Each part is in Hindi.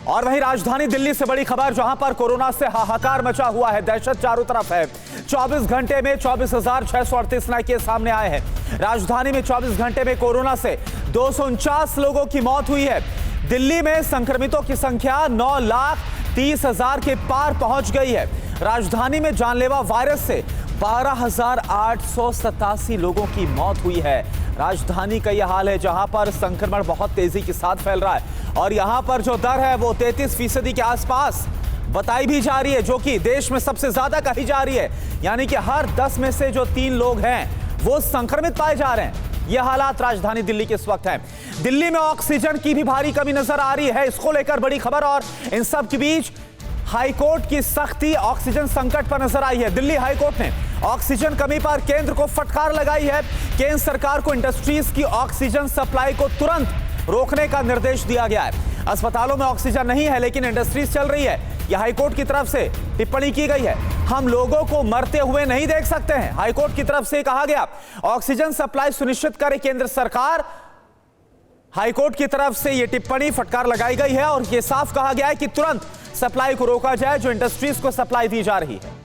और वहीं राजधानी दिल्ली से बड़ी खबर, जहां पर कोरोना से हाहाकार मचा हुआ है, दहशत चारों तरफ है। 24 घंटे में 24,638 नए केस सामने आए हैं। राजधानी में 24 घंटे में कोरोना से 249 लोगों की मौत हुई है। दिल्ली में संक्रमितों की संख्या 9,30,000 के पार पहुंच गई है। राजधानी में जानलेवा वायरस से 12,887 लोगों की मौत हुई है। राजधानी का यह हाल है जहां पर संक्रमण बहुत तेजी के साथ फैल रहा है और यहां पर जो दर है वो 33% के आसपास बताई भी जा रही है, जो कि देश में सबसे ज्यादा कही जा रही है। यानी कि हर 10 में से जो 3 लोग हैं वो संक्रमित पाए जा रहे हैं। यह हालात राजधानी दिल्ली के इस वक्त है। दिल्ली में ऑक्सीजन की भी भारी कमी नजर आ रही है, इसको लेकर बड़ी खबर। और इन सब के बीच हाईकोर्ट की सख्ती ऑक्सीजन संकट पर नजर आई है। दिल्ली हाईकोर्ट ने ऑक्सीजन कमी पर केंद्र को फटकार लगाई है। केंद्र सरकार को इंडस्ट्रीज की ऑक्सीजन सप्लाई को तुरंत रोकने का निर्देश दिया गया है। अस्पतालों में ऑक्सीजन नहीं है लेकिन इंडस्ट्रीज चल रही है, यह हाईकोर्ट की तरफ से टिप्पणी की गई है। हम लोगों को मरते हुए नहीं देख सकते हैं, हाईकोर्ट की तरफ से कहा गया। ऑक्सीजन सप्लाई सुनिश्चित करे केंद्र सरकार, हाईकोर्ट की तरफ से यह टिप्पणी फटकार लगाई गई है और यह साफ कहा गया है कि तुरंत सप्लाई को रोका जाए जो इंडस्ट्रीज को सप्लाई दी जा रही है।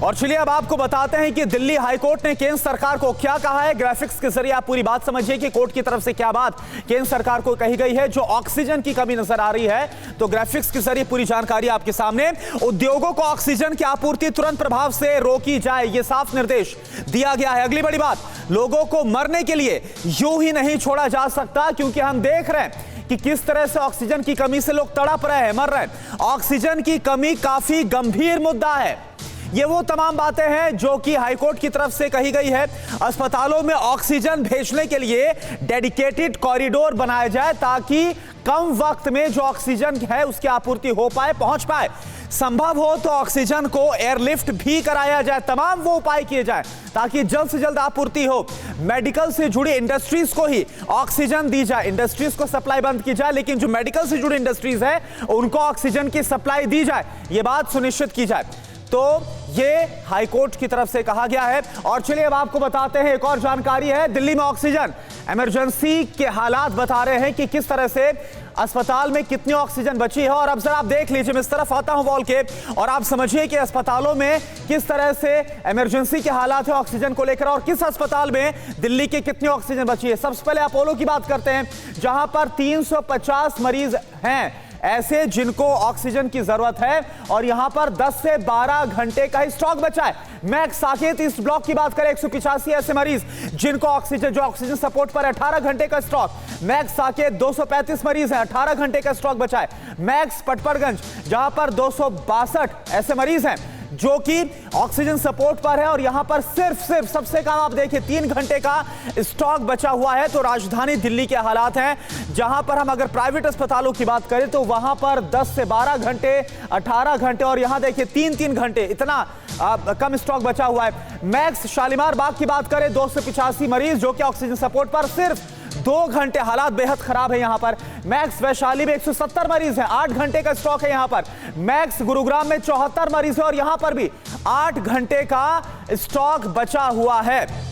और चलिए अब आपको बताते हैं कि दिल्ली हाईकोर्ट ने केंद्र सरकार को क्या कहा है। ग्राफिक्स के जरिए आप पूरी बात समझिए कि कोर्ट की तरफ से क्या बात केंद्र सरकार को कही गई है। जो ऑक्सीजन की कमी नजर आ रही है तो ग्राफिक्स के जरिए पूरी जानकारी आपके सामने। उद्योगों को ऑक्सीजन की आपूर्ति तुरंत प्रभाव से रोकी जाए, यह साफ निर्देश दिया गया है। अगली बड़ी बात, लोगों को मरने के लिए यूं ही नहीं छोड़ा जा सकता, क्योंकि हम देख रहे हैं कि किस तरह से ऑक्सीजन की कमी से लोग तड़प रहे हैं, मर रहे हैं। ऑक्सीजन की कमी काफी गंभीर मुद्दा है। ये वो तमाम बातें हैं जो कि हाईकोर्ट की तरफ से कही गई है। अस्पतालों में ऑक्सीजन भेजने के लिए डेडिकेटेड कॉरिडोर बनाया जाए ताकि कम वक्त में जो ऑक्सीजन है उसकी आपूर्ति हो पाए, पहुंच पाए। संभव हो तो ऑक्सीजन को एयरलिफ्ट भी कराया जाए। तमाम वो उपाय किए जाए ताकि जल्द से जल्द आपूर्ति हो। मेडिकल से जुड़ी इंडस्ट्रीज को ही ऑक्सीजन दी जाए, इंडस्ट्रीज को सप्लाई बंद की जाए लेकिन जो मेडिकल से जुड़ी इंडस्ट्रीज है उनको ऑक्सीजन की सप्लाई दी जाए, ये बात सुनिश्चित की जाए। तो ये हाईकोर्ट की तरफ से कहा गया है। और चलिए अब आपको बताते हैं एक और जानकारी है। दिल्ली में ऑक्सीजन इमरजेंसी के हालात बता रहे हैं कि किस तरह से अस्पताल में कितनी ऑक्सीजन बची है। और अब जरा आप देख लीजिए, मैं इस तरफ आता हूं वॉल के, और आप समझिए कि अस्पतालों में किस तरह से इमरजेंसी के हालात है ऑक्सीजन को लेकर और किस अस्पताल में दिल्ली की कितनी ऑक्सीजन बची है। सबसे पहले अपोलो की बात करते हैं, जहां पर 350 मरीज हैं ऐसे जिनको ऑक्सीजन की जरूरत है और यहां पर 10 से 12 घंटे का ही स्टॉक बचा है। मैक्स साकेत ईस्ट ब्लॉक की बात करें, 185 ऐसे मरीज जिनको ऑक्सीजन सपोर्ट पर 18 घंटे का स्टॉक। मैक्स साकेत 235 मरीज हैं, 18 घंटे का स्टॉक बचा है। मैक्स पटपरगंज जहां पर 262 ऐसे मरीज हैं जो कि ऑक्सीजन सपोर्ट पर है और यहां पर सिर्फ सबसे कम आप देखिए 3 घंटे का स्टॉक बचा हुआ है। तो राजधानी दिल्ली के हालात हैं जहां पर हम अगर प्राइवेट अस्पतालों की बात करें तो वहां पर 10 से 12 घंटे, 18 घंटे और यहां देखिए 3 घंटे, इतना कम स्टॉक बचा हुआ है। मैक्स शालीमार बाग की बात करें, 285 मरीज जो कि ऑक्सीजन सपोर्ट पर सिर्फ 2 घंटे, हालात बेहद खराब है यहां पर। मैक्स वैशाली में 170 मरीज हैं, 8 घंटे का स्टॉक है यहां पर। मैक्स गुरुग्राम में 74 मरीज है और यहां पर भी 8 घंटे का स्टॉक बचा हुआ है।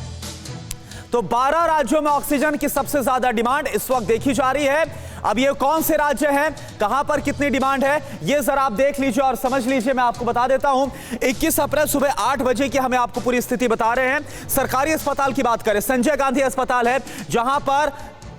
तो 12 राज्यों में ऑक्सीजन की सबसे ज्यादा डिमांड इस वक्त देखी जा रही है। अब ये कौन से राज्य हैं, कहां पर कितनी डिमांड है, ये जरा आप देख लीजिए और समझ लीजिए। मैं आपको बता देता हूं, 21 अप्रैल सुबह 8 बजे की हमें आपको पूरी स्थिति बता रहे हैं। सरकारी अस्पताल की बात करें, संजय गांधी अस्पताल है जहां पर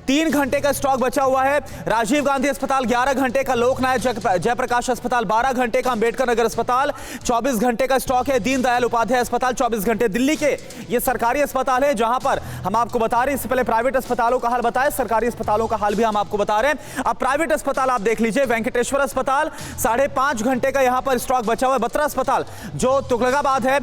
3 घंटे का स्टॉक बचा हुआ है। राजीव गांधी अस्पताल 11 घंटे का, लोकनायक जयप्रकाश अस्पताल 12 घंटे का, अंबेडकर नगर अस्पताल 24 घंटे का स्टॉक है, दीनदयाल उपाध्याय अस्पताल 24 घंटे। दिल्ली के ये सरकारी अस्पताल है जहां पर हम आपको बता रहे हैं। इससे पहले प्राइवेट अस्पतालों का हाल बताया, सरकारी अस्पतालों का हाल भी हम आपको बता रहे हैं। अब प्राइवेट अस्पताल आप देख लीजिए, वेंकटेश्वर अस्पताल 5.5 घंटे का यहां पर स्टॉक बचा हुआ है। बत्रा अस्पताल जो तुगलकाबाद है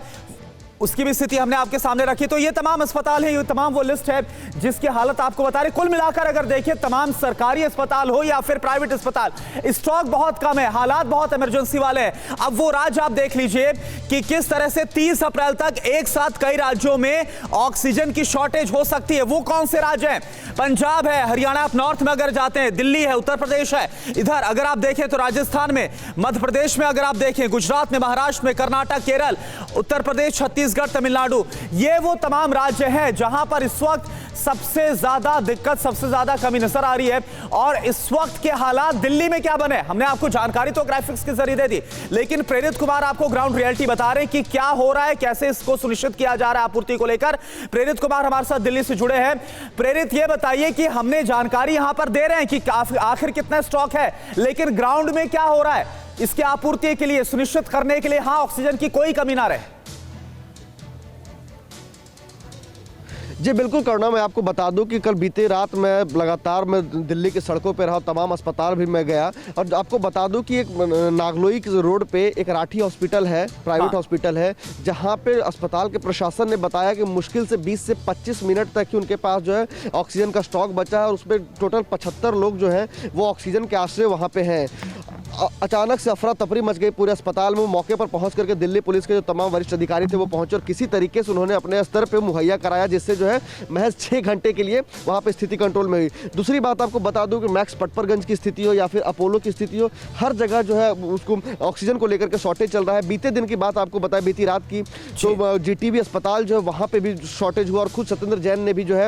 उसकी भी स्थिति हमने आपके सामने रखी। तो ये तमाम अस्पताल है, ये तमाम वो लिस्ट है जिसकी हालत आपको बता रहे। कुल मिलाकर अगर देखिए तमाम सरकारी अस्पताल हो या फिर प्राइवेट अस्पताल, स्टॉक बहुत कम है, हालात बहुत इमरजेंसी वाले हैं। अब वो राज्य आप देख लीजिए कि किस तरह से 30 अप्रैल तक एक साथ कई राज्यों में ऑक्सीजन की शॉर्टेज हो सकती है। वो कौन से राज्य हैं? पंजाब है, हरियाणा, आप नॉर्थ में अगर जाते हैं, दिल्ली है, उत्तर प्रदेश है, इधर अगर आप देखें तो राजस्थान में, मध्य प्रदेश में अगर आप देखें, गुजरात में, महाराष्ट्र में, कर्नाटक, केरल, उत्तर प्रदेश, छत्तीसगढ़, छत्तीसगढ़, तमिलनाडु, ये वो तमाम राज्य हैं जहां पर इस वक्त सबसे ज्यादा दिक्कत, सबसे ज्यादा कमी नजर आ रही है। और इस वक्त के हालात दिल्ली में क्या बने, हमने आपको जानकारी तो ग्राफिक्स के जरिए दे दी, लेकिन प्रेरित कुमार आपको ग्राउंड रियलिटी बता रहे हैं कि क्या हो रहा है, कैसे इसको सुनिश्चित किया जा रहा है आपूर्ति को लेकर। प्रेरित कुमार हमारे साथ दिल्ली से जुड़े हैं। प्रेरित, ये बताइए कि हमने जानकारी यहां पर दे रहे हैं कि आखिर कितना स्टॉक है, लेकिन ग्राउंड में क्या हो रहा है इसके आपूर्ति के लिए, सुनिश्चित करने के लिए हां ऑक्सीजन की कोई कमी ना रहे। जी बिल्कुल करुणा, मैं आपको बता दूं कि कल बीते रात मैं लगातार दिल्ली की सड़कों पर रहा, तमाम अस्पताल भी मैं गया, और आपको बता दूं कि एक नागलोई रोड पे एक राठी हॉस्पिटल है, प्राइवेट हॉस्पिटल है, जहां पे अस्पताल के प्रशासन ने बताया कि मुश्किल से 20 से 25 मिनट तक ही उनके पास जो है ऑक्सीजन का स्टॉक बचा है, और उसमें टोटल 75 लोग जो हैं वो ऑक्सीजन के आश्रय वहाँ पे हैं। अचानक से अफरा तफरी मच गई पूरे अस्पताल में। मौके पर पहुंच करके दिल्ली पुलिस के जो तमाम वरिष्ठ अधिकारी थे वो पहुंचे और किसी तरीके से उन्होंने अपने स्तर पे मुहैया कराया, जिससे जो है महज 6 घंटे के लिए वहां पे स्थिति कंट्रोल में हुई। दूसरी बात आपको बता दूं कि मैक्स पटपरगंज की स्थिति हो या फिर अपोलो की स्थिति हो, हर जगह जो है उसको ऑक्सीजन को लेकर के शॉर्टेज चल रहा है। बीते दिन की बात आपको बताया, बीती रात की, तो जीटीबी अस्पताल जो है वहाँ पे भी शॉर्टेज हुआ, और खुद सत्येंद्र जैन ने भी जो है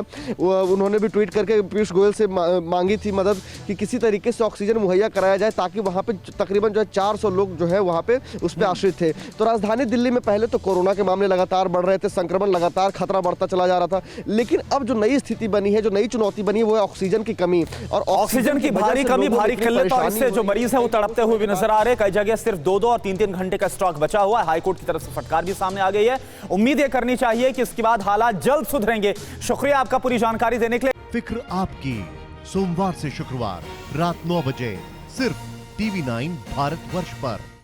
उन्होंने भी ट्वीट करके पीयूष गोयल से मांगी थी मदद कि किसी तरीके से ऑक्सीजन मुहैया कराया जाए, ताकि वहाँ पे तकरीबन जो है 400 लोग जो है वहाँ पे उस पर आश्रित थे। तो राजधानी दिल्ली में पहले तो कोरोना के मामले लगातार बढ़ रहे थे, संक्रमण लगातार, खतरा बढ़ता चला जा रहा था, लेकिन अब जो नई स्थिति बनी है, जो नई चुनौती बनी है, वो है ऑक्सीजन की कमी। और ऑक्सीजन की भारी कमी, भारी किल्लत, और इससे जो मरीज है वो तड़पते हुए भी नजर आ रहे हैं। कई जगह सिर्फ 2-2 और 3-3 घंटे का स्टॉक बचा हुआ है। हाईकोर्ट की तरफ से फटकार भी सामने आ गई है। उम्मीद ये करनी चाहिए कि इसके बाद हालात जल्द सुधरेंगे। शुक्रिया आपका पूरी जानकारी देने के लिए। फिक्र आपकी, सोमवार से शुक्रवार रात 9 बजे सिर्फ TV9 भारतवर्ष पर।